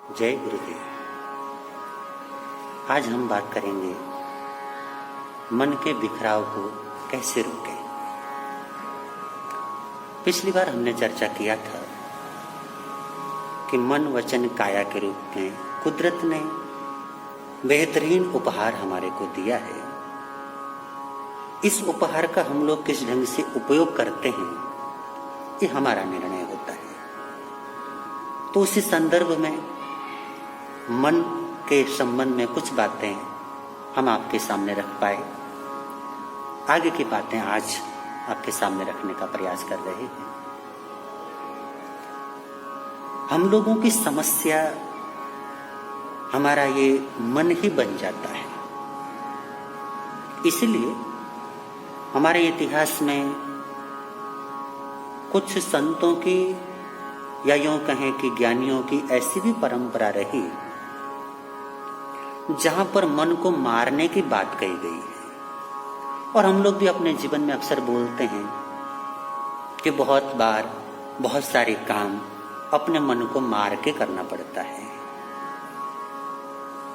जय गुरुदेव। आज हम बात करेंगे मन के बिखराव को कैसे रोकें। पिछली बार हमने चर्चा किया था कि मन वचन काया के रूप में कुदरत ने बेहतरीन उपहार हमारे को दिया है। इस उपहार का हम लोग किस ढंग से उपयोग करते हैं ये हमारा निर्णय होता है। तो उसी संदर्भ में मन के संबंध में कुछ बातें हम आपके सामने रख पाए। आगे की बातें आज आपके सामने रखने का प्रयास कर रहे हैं। हम लोगों की समस्या हमारा ये मन ही बन जाता है। इसलिए हमारे इतिहास में कुछ संतों की या यूं कहें कि ज्ञानियों की ऐसी भी परंपरा रही जहां पर मन को मारने की बात कही गई है। और हम लोग भी अपने जीवन में अक्सर बोलते हैं कि बहुत बार बहुत सारे काम अपने मन को मार के करना पड़ता है।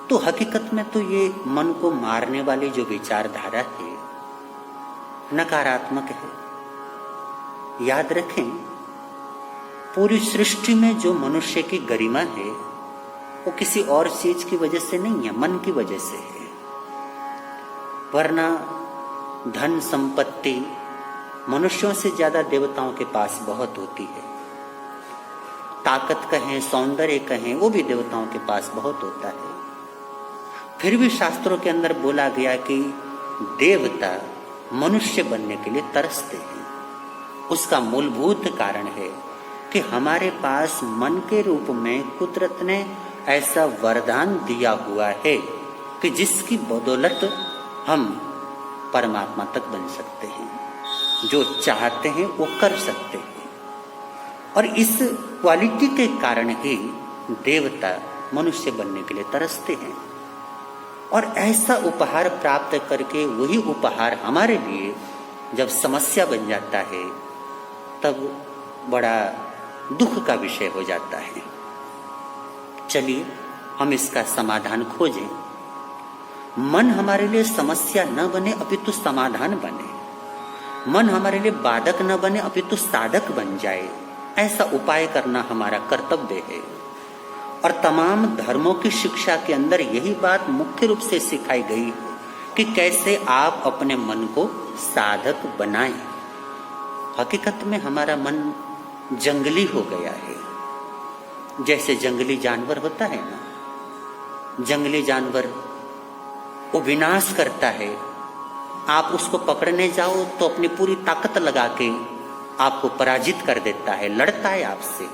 तो हकीकत में तो ये मन को मारने वाली जो विचारधारा है नकारात्मक है। याद रखें, पूरी सृष्टि में जो मनुष्य की गरिमा है वो किसी और चीज की वजह से नहीं है, मन की वजह से है। वरना धन संपत्ति मनुष्यों से ज्यादा देवताओं के पास बहुत होती है। ताकत कहें, सौंदर्य कहें, वो भी देवताओं के पास बहुत होता है। फिर भी शास्त्रों के अंदर बोला गया कि देवता मनुष्य बनने के लिए तरसते हैं। उसका मूलभूत कारण है कि हमारे पास मन के रूप में कुदरत ने ऐसा वरदान दिया हुआ है कि जिसकी बदौलत हम परमात्मा तक बन सकते हैं। जो चाहते हैं वो कर सकते हैं। और इस क्वालिटी के कारण ही देवता मनुष्य बनने के लिए तरसते हैं। और ऐसा उपहार प्राप्त करके वही उपहार हमारे लिए जब समस्या बन जाता है तब बड़ा दुख का विषय हो जाता है। चलिए हम इसका समाधान खोजें। मन हमारे लिए समस्या न बने अपितु समाधान बने। मन हमारे लिए बाधक न बने अपितु साधक बन जाए, ऐसा उपाय करना हमारा कर्तव्य है। और तमाम धर्मों की शिक्षा के अंदर यही बात मुख्य रूप से सिखाई गई है कि कैसे आप अपने मन को साधक बनाएं। हकीकत में हमारा मन जंगली हो गया है। जैसे जंगली जानवर होता है ना, जंगली जानवर वो विनाश करता है। आप उसको पकड़ने जाओ तो अपनी पूरी ताकत लगा के आपको पराजित कर देता है, लड़ता है आपसे।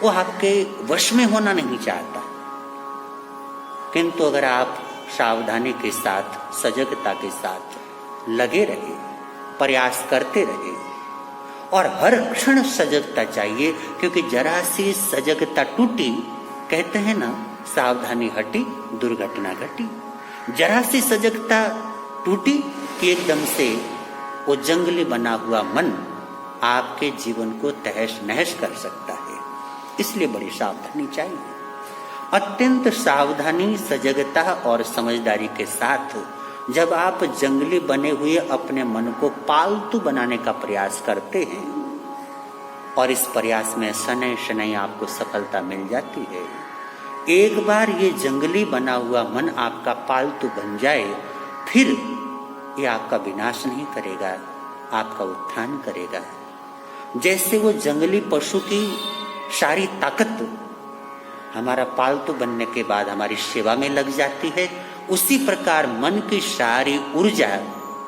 वो आपके वश में होना नहीं चाहता। किंतु अगर आप सावधानी के साथ, सजगता के साथ लगे रहे, प्रयास करते रहे और हर क्षण सजगता चाहिए, क्योंकि जरा सी सजगता टूटी, कहते हैं ना, सावधानी हटी दुर्घटना घटी। जरा सी सजगता टूटी कि एकदम से वो जंगली बना हुआ मन आपके जीवन को तहस नहस कर सकता है। इसलिए बड़ी सावधानी चाहिए। अत्यंत सावधानी, सजगता और समझदारी के साथ जब आप जंगली बने हुए अपने मन को पालतू बनाने का प्रयास करते हैं और इस प्रयास में शनै शनै आपको सफलता मिल जाती है, एक बार ये जंगली बना हुआ मन आपका पालतू बन जाए, फिर ये आपका विनाश नहीं करेगा, आपका उत्थान करेगा। जैसे वो जंगली पशु की सारी ताकत हमारा पालतू बनने के बाद हमारी सेवा में लग जाती है, उसी प्रकार मन की सारी ऊर्जा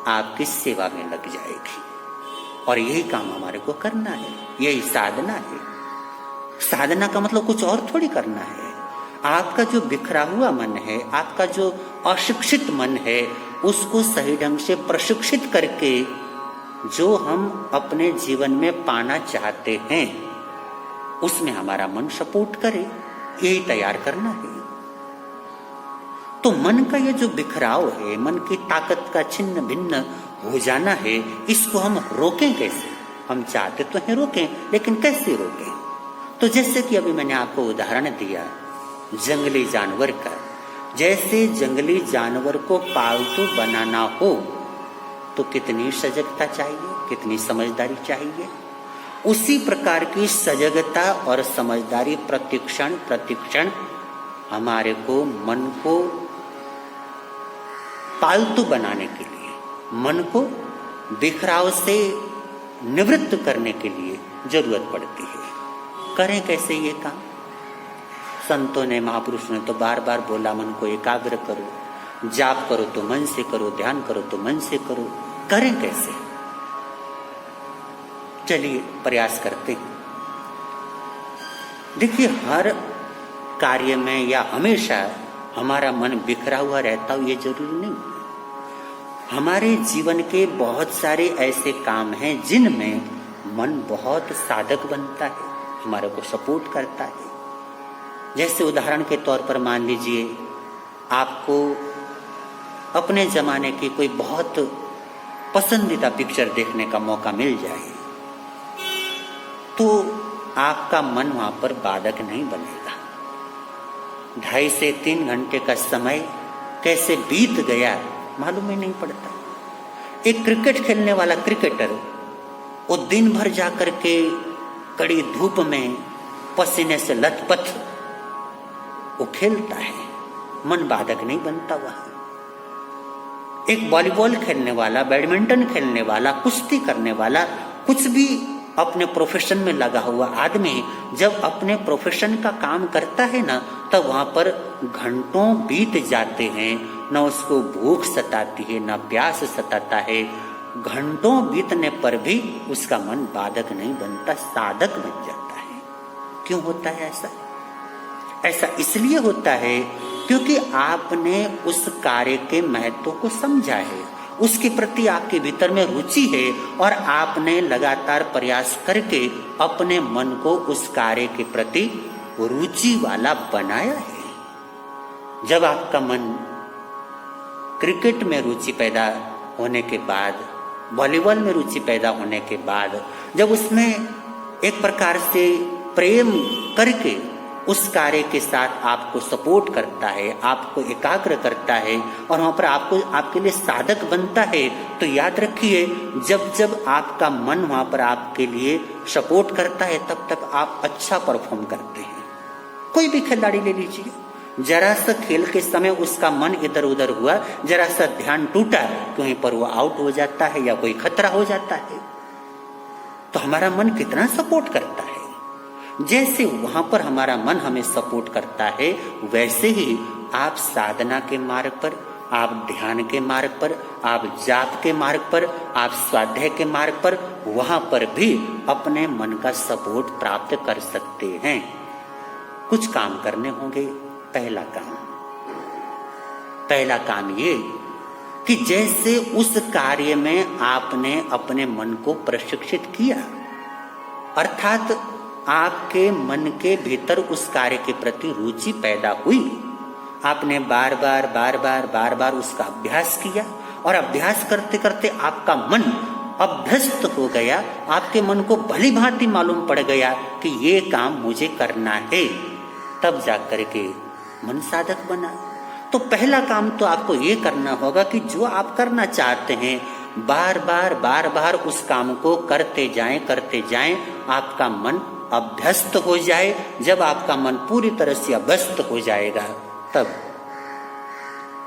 आपकी सेवा में लग जाएगी। और यही काम हमारे को करना है, यही साधना है। साधना का मतलब कुछ और थोड़ी करना है। आपका जो बिखरा हुआ मन है, आपका जो अशिक्षित मन है, उसको सही ढंग से प्रशिक्षित करके जो हम अपने जीवन में पाना चाहते हैं उसमें हमारा मन सपोर्ट करे, यही तैयार करना है। तो मन का ये जो बिखराव है, मन की ताकत का छिन्न भिन्न हो जाना है, इसको हम रोकें कैसे? हम चाहते तो हैं रोकें, लेकिन कैसे रोकें? तो जैसे कि अभी मैंने आपको उदाहरण दिया जंगली जानवर का। जैसे जंगली जानवर को पालतू बनाना हो तो कितनी सजगता चाहिए, कितनी समझदारी चाहिए। उसी प्रकार की सजगता और समझदारी प्रतिक्षण हमारे को मन को पालतू बनाने के लिए, मन को बिखराव से निवृत्त करने के लिए जरूरत पड़ती है। करें कैसे ये काम? संतों ने, महापुरुषों ने तो बार बार बोला, मन को एकाग्र करो, जाप करो तो मन से करो, ध्यान करो तो मन से करो। करें कैसे? चलिए प्रयास करते हैं। देखिए, हर कार्य में या हमेशा हमारा मन बिखरा हुआ रहता हो ये जरूरी नहीं। हमारे जीवन के बहुत सारे ऐसे काम हैं जिनमें मन बहुत साधक बनता है, हमारे को सपोर्ट करता है। जैसे उदाहरण के तौर पर मान लीजिए, आपको अपने जमाने की कोई बहुत पसंदीदा पिक्चर देखने का मौका मिल जाए तो आपका मन वहां पर बाधक नहीं बनेगा। 2.5 से 3 घंटे का समय कैसे बीत गया मालूम ही नहीं पड़ता। एक क्रिकेट खेलने वाला क्रिकेटर वो दिन भर जाकर के कड़ी धूप में पसीने से लथपथ वो खेलता है, मन बाधक नहीं बनता वहां। एक वॉलीबॉल खेलने वाला, बैडमिंटन खेलने वाला, कुश्ती करने वाला, कुछ भी अपने प्रोफेशन में लगा हुआ आदमी जब अपने प्रोफेशन का काम करता है ना, तब वहां पर घंटों बीत जाते हैं, न उसको भूख सताती है, न प्यास सताता है। घंटों बीतने पर भी उसका मन बाधक नहीं बनता, साधक बन जाता है। क्यों होता है ऐसा? ऐसा इसलिए होता है क्योंकि आपने उस कार्य के महत्व को समझा है, उसके प्रति आपके भीतर में रुचि है और आपने लगातार प्रयास करके अपने मन को उस कार्य के प्रति रुचि वाला बनाया है। जब आपका मन क्रिकेट में रुचि पैदा होने के बाद, वॉलीबॉल में रुचि पैदा होने के बाद, जब उसमें एक प्रकार से प्रेम करके उस कार्य के साथ आपको सपोर्ट करता है, आपको एकाग्र करता है और वहां पर आपको आपके लिए साधक बनता है, तो याद रखिए, जब जब आपका मन वहां पर आपके लिए सपोर्ट करता है तब तक आप अच्छा परफॉर्म करते हैं। कोई भी खिलाड़ी ले लीजिए, जरा सा खेल के समय उसका मन इधर उधर हुआ, जरा सा ध्यान टूटा, कहीं पर वो आउट हो जाता है या कोई खतरा हो जाता है, तो हमारा मन कितना सपोर्ट करता है। जैसे वहां पर हमारा मन हमें सपोर्ट करता है, वैसे ही आप साधना के मार्ग पर, आप ध्यान के मार्ग पर, आप जाप के मार्ग पर, आप स्वाध्याय के मार्ग पर, वहां पर भी अपने मन का सपोर्ट प्राप्त कर सकते हैं। कुछ काम करने होंगे। पहला काम ये कि जैसे उस कार्य में आपने अपने मन को प्रशिक्षित किया, अर्थात आपके मन के भीतर उस कार्य के प्रति रुचि पैदा हुई, आपने बार बार उसका अभ्यास किया और अभ्यास करते करते आपका मन अभ्यस्त हो गया, आपके मन को भली भांति मालूम पड़ गया कि ये काम मुझे करना है, तब जाकर के मन साधक बना। तो पहला काम तो आपको ये करना होगा कि जो आप करना चाहते हैं बार बार उस काम को करते जाएं, आपका मन अभ्यस्त हो जाए। जब आपका मन पूरी तरह से अभ्यस्त हो जाएगा तब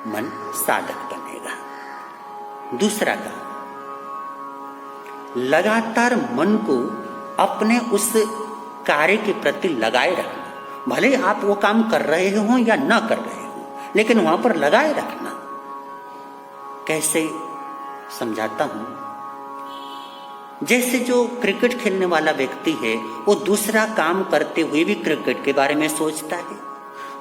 मन साधक बनेगा। दूसरा काम, लगातार मन को अपने उस कार्य के प्रति लगाए रखना। भले आप वो काम कर रहे हो या ना कर रहे हो, लेकिन वहां पर लगाए रखना। कैसे समझाता हूं। जैसे जो क्रिकेट खेलने वाला व्यक्ति है वो दूसरा काम करते हुए भी क्रिकेट के बारे में सोचता है,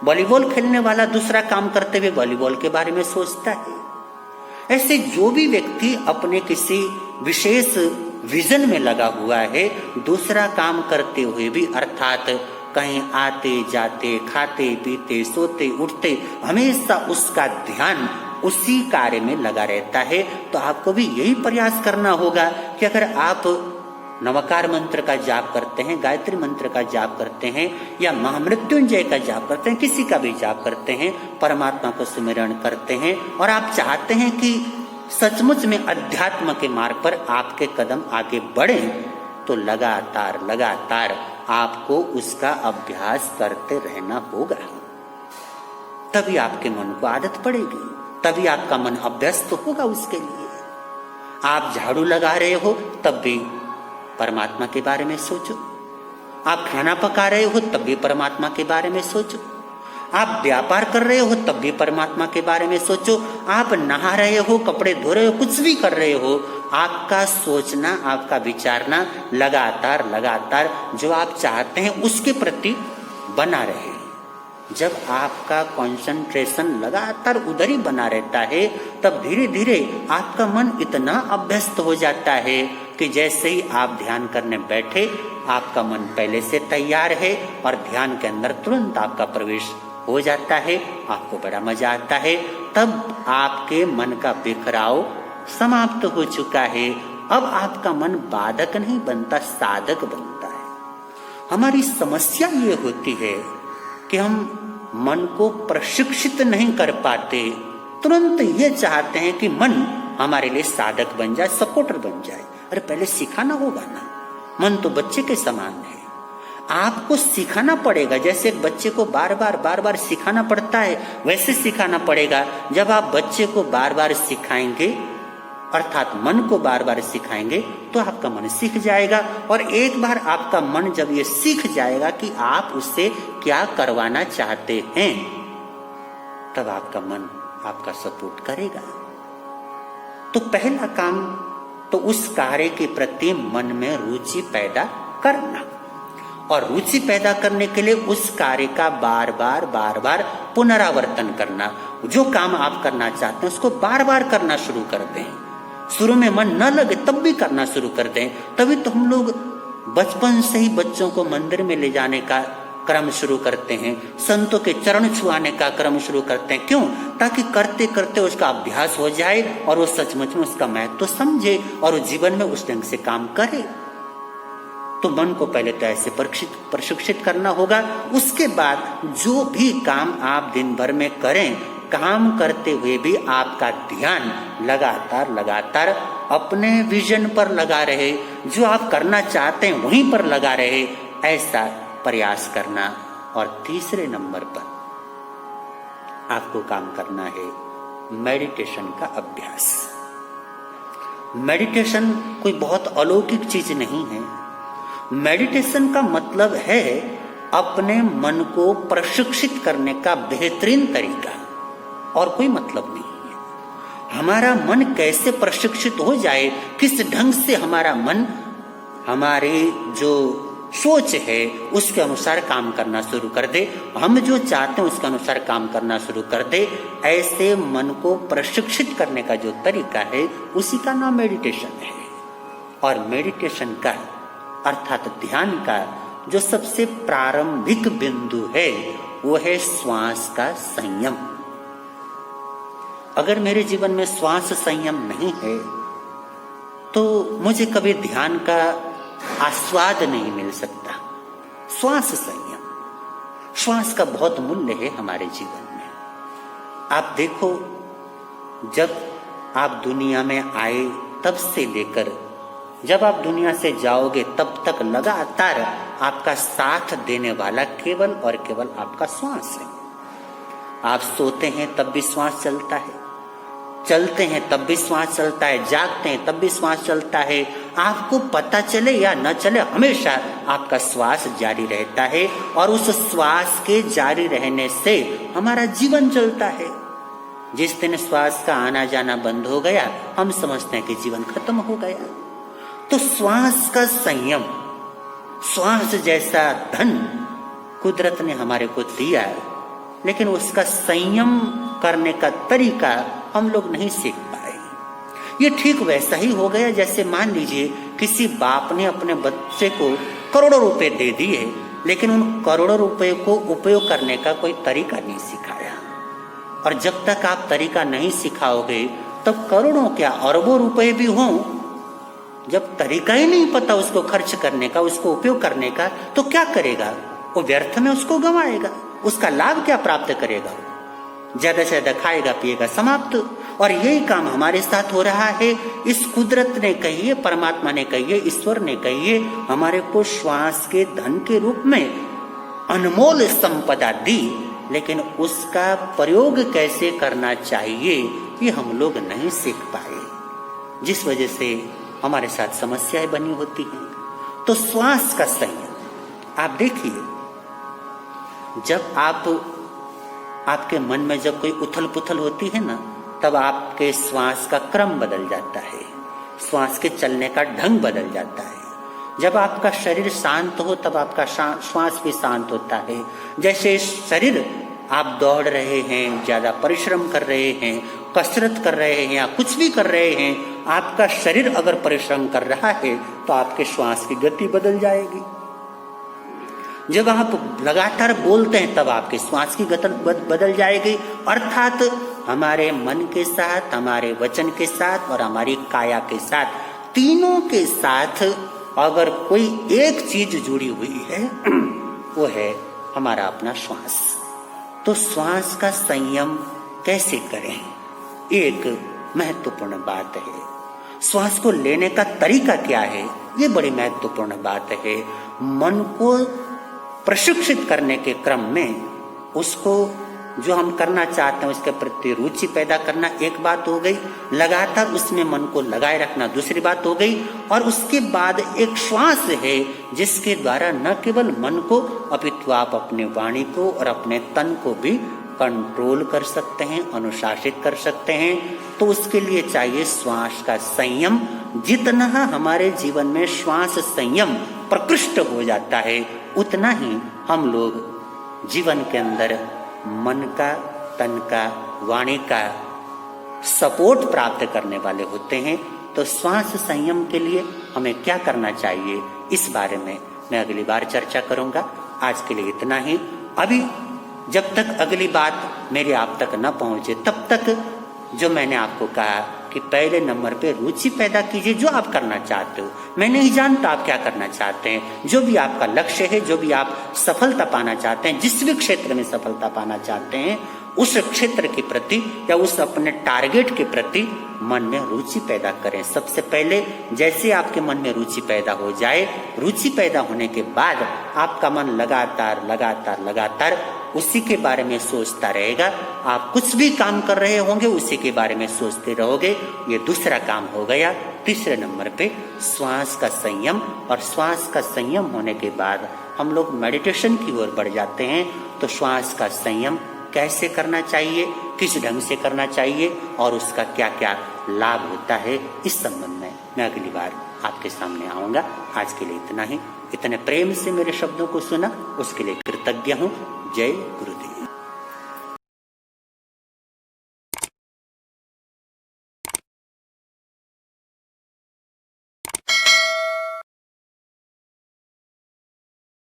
वॉलीबॉल खेलने वाला दूसरा काम करते हुए वॉलीबॉल के बारे में सोचता है। ऐसे जो भी व्यक्ति अपने किसी विशेष विजन में लगा हुआ है, दूसरा काम करते हुए भी, अर्थात कहीं आते जाते, खाते पीते, सोते उठते, हमेशा उसका ध्यान उसी कार्य में लगा रहता है, तो आपको भी यही प्रयास करना होगा कि अगर आप नवकार मंत्र का जाप करते हैं, गायत्री मंत्र का जाप करते हैं, या महामृत्युंजय का जाप करते हैं, किसी का भी जाप करते हैं, परमात्मा को सुमिरन करते हैं, और आप चाहते हैं कि सचमुच में अध्यात्म के मार्ग पर आपके कदम आगे बढ़े, तो लगातार लगातार आपको उसका अभ्यास करते रहना होगा। तभी आपके मन को आदत पड़ेगी, तभी आपका मन अभ्यस्त होगा उसके लिए। आप झाड़ू लगा रहे हो तब भी परमात्मा के बारे में सोचो, आप खाना पका रहे हो तब भी परमात्मा के बारे में सोचो, आप व्यापार कर रहे हो तब भी परमात्मा के बारे में सोचो, आप नहा रहे हो, कपड़े धो रहे हो, कुछ भी कर रहे हो, आपका सोचना, आपका विचारना लगातार लगातार जो आप चाहते हैं उसके प्रति बना रहे। जब आपका कंसंट्रेशन लगातार उधर ही बना रहता है, तब धीरे धीरे आपका मन इतना अभ्यस्त हो जाता है कि जैसे ही आप ध्यान करने बैठे, आपका मन पहले से तैयार है और ध्यान के अंदर तुरंत आपका प्रवेश हो जाता है, आपको बड़ा मजा आता है। तब आपके मन का बिखराव समाप्त हो चुका है। अब आपका मन बाधक नहीं बनता, साधक बनता है। हमारी समस्या ये होती है कि हम मन को प्रशिक्षित नहीं कर पाते, तुरंत ये चाहते हैं कि मन हमारे लिए साधक बन जाए, सपोर्टर बन जाए। अरे पहले सिखाना होगा ना, मन तो बच्चे के समान है, आपको सिखाना पड़ेगा। जैसे एक बच्चे को बार बार सिखाना पड़ता है, वैसे सिखाना पड़ेगा। जब आप बच्चे को बार बार सिखाएंगे, अर्थात मन को बार बार सिखाएंगे, तो आपका मन सीख जाएगा। और एक बार आपका मन जब ये सीख जाएगा कि आप उससे क्या करवाना चाहते हैं, तब आपका मन आपका सपोर्ट करेगा। तो पहला काम तो उस कार्य के प्रति मन में रुचि पैदा करना, और रुचि पैदा करने के लिए उस कार्य का बार बार पुनरावर्तन करना। जो काम आप करना चाहते हैं उसको बार बार करना शुरू कर दें। शुरू में मन न लगे तब भी करना शुरू कर दें। तभी तो हम लोग बचपन से ही बच्चों को मंदिर में ले जाने का क्रम शुरू करते हैं, संतों के चरण छुआने का क्रम शुरू करते हैं। क्यों? ताकि करते करते उसका अभ्यास हो जाए और वो सचमुच में उसका महत्व तो समझे और वो जीवन में उस ढंग से काम करे। तो मन को पहले तो ऐसे प्रशिक्षित करना होगा। उसके बाद जो भी काम आप दिन भर में करें, काम करते हुए भी आपका ध्यान लगातार लगातार अपने विजन पर लगा रहे, जो आप करना चाहते हैं वहीं पर लगा रहे, ऐसा प्रयास करना। और तीसरे नंबर पर आपको काम करना है मेडिटेशन का अभ्यास। मेडिटेशन कोई बहुत अलौकिक चीज नहीं है। मेडिटेशन का मतलब है अपने मन को प्रशिक्षित करने का बेहतरीन तरीका, और कोई मतलब नहीं है। हमारा मन कैसे प्रशिक्षित हो जाए, किस ढंग से हमारा मन हमारी जो सोच है उसके अनुसार काम करना शुरू कर दे, हम जो चाहते हैं उसके अनुसार काम करना शुरू कर दे, ऐसे मन को प्रशिक्षित करने का जो तरीका है उसी का नाम मेडिटेशन है। और मेडिटेशन का अर्थात ध्यान का जो सबसे प्रारंभिक बिंदु है वो है श्वास का संयम। अगर मेरे जीवन में श्वास संयम नहीं है तो मुझे कभी ध्यान का आस्वाद नहीं मिल सकता। श्वास संयम, श्वास का बहुत मूल्य है हमारे जीवन में। आप देखो, जब आप दुनिया में आए तब से लेकर जब आप दुनिया से जाओगे तब तक लगातार आपका साथ देने वाला केवल और केवल आपका श्वास है। आप सोते हैं तब भी श्वास चलता है, चलते हैं तब भी श्वास चलता है, जागते हैं तब भी श्वास चलता है। आपको पता चले या न चले, हमेशा आपका श्वास जारी रहता है, और उस श्वास के जारी रहने से हमारा जीवन चलता है। जिस दिन श्वास का आना जाना बंद हो गया, हम समझते हैं कि जीवन खत्म हो गया। तो श्वास का संयम, श्वास जैसा धन कुदरत ने हमारे को दिया, लेकिन उसका संयम करने का तरीका हम लोग नहीं सीख पाए। ये ठीक वैसा ही हो गया जैसे मान लीजिए किसी बाप ने अपने बच्चे को करोड़ों रुपए दे दिए, लेकिन उन करोड़ों रुपए को उपयोग करने का कोई तरीका नहीं सिखाया। और जब तक आप तरीका नहीं सिखाओगे तब करोड़ों क्या अरबों रुपए भी हों जब तरीका ही नहीं पता उसको खर्च करने का, उसको उपयोग करने का, तो क्या करेगा? वो व्यर्थ में उसको गंवाएगा। उसका लाभ क्या प्राप्त करेगा? ज्यादा से ज्यादा खाएगा पिएगा, समाप्त। और यही काम हमारे साथ हो रहा है। इस कुदरत ने कहिए, परमात्मा ने कहिए, ईश्वर ने कहिए, हमारे को श्वास के धन के रूप में अनमोल संपदा दी, लेकिन उसका प्रयोग कैसे करना चाहिए ये हम लोग नहीं सीख पाए, जिस वजह से हमारे साथ समस्याएं बनी होती हैं। तो श्वास का संयम आप देखिए, जब आपके मन में जब कोई उथल पुथल होती है ना, तब आपके श्वास का क्रम बदल जाता है, श्वास के चलने का ढंग बदल जाता है। जब आपका शरीर शांत हो तब आपका श्वास भी शांत होता है। जैसे शरीर आप दौड़ रहे हैं, ज्यादा परिश्रम कर रहे हैं, कसरत कर रहे हैं या कुछ भी कर रहे हैं, आपका शरीर अगर परिश्रम कर रहा है तो आपके श्वास की गति बदल जाएगी। जब आप लगातार बोलते हैं तब आपके श्वास की गति बदल जाएगी। अर्थात हमारे मन के साथ, हमारे वचन के साथ और हमारी काया के साथ, तीनों के साथ अगर कोई एक चीज जुड़ी हुई है वो है हमारा अपना श्वास। तो श्वास का संयम कैसे करें, एक महत्वपूर्ण बात है। श्वास को लेने का तरीका क्या है, ये बड़ी महत्वपूर्ण बात है। मन को प्रशिक्षित करने के क्रम में उसको जो हम करना चाहते हैं उसके प्रति रुचि पैदा करना एक बात हो गई, लगातार उसमें मन को लगाए रखना दूसरी बात हो गई, और उसके बाद एक श्वास है जिसके द्वारा न केवल मन को अपितु आप अपने वाणी को और अपने तन को भी कंट्रोल कर सकते हैं, अनुशासित कर सकते हैं। तो उसके लिए चाहिए श्वास का संयम। जितना हमारे जीवन में श्वास संयम प्रकृष्ट हो जाता है, उतना ही हम लोग जीवन के अंदर मन का, तन का, वाणी का सपोर्ट प्राप्त करने वाले होते हैं। तो श्वास संयम के लिए हमें क्या करना चाहिए, इस बारे में मैं अगली बार चर्चा करूंगा। आज के लिए इतना ही। अभी जब तक अगली बात मेरे आप तक न पहुंचे, तब तक जो मैंने आपको कहा कि पहले नंबर पे रुचि पैदा कीजिए जो आप करना चाहते हो। मैं नहीं जानता आप क्या करना चाहते हैं, जो भी आपका लक्ष्य है, जो भी आप सफलता पाना चाहते हैं, जिस भी क्षेत्र में सफलता पाना चाहते हैं, उस क्षेत्र के प्रति या उस अपने टारगेट के प्रति मन में रुचि पैदा करें। सबसे पहले जैसे आपके मन में रुचि पैदा हो जाए, रुचि पैदा होने के बाद आपका मन लगातार उसी के बारे में सोचता रहेगा। आप कुछ भी काम कर रहे होंगे उसी के बारे में सोचते रहोगे। ये दूसरा काम हो गया। तीसरे नंबर पे श्वास का संयम, और श्वास का संयम होने के बाद हम लोग मेडिटेशन की ओर बढ़ जाते हैं। तो श्वास का संयम कैसे करना चाहिए, किस ढंग से करना चाहिए और उसका क्या क्या लाभ होता है, इस संबंध में मैं अगली बार आपके सामने आऊंगा। आज के लिए इतना ही। इतने प्रेम से मेरे शब्दों को सुना उसके लिए कृतज्ञ हूँ। जय गुरुदेव।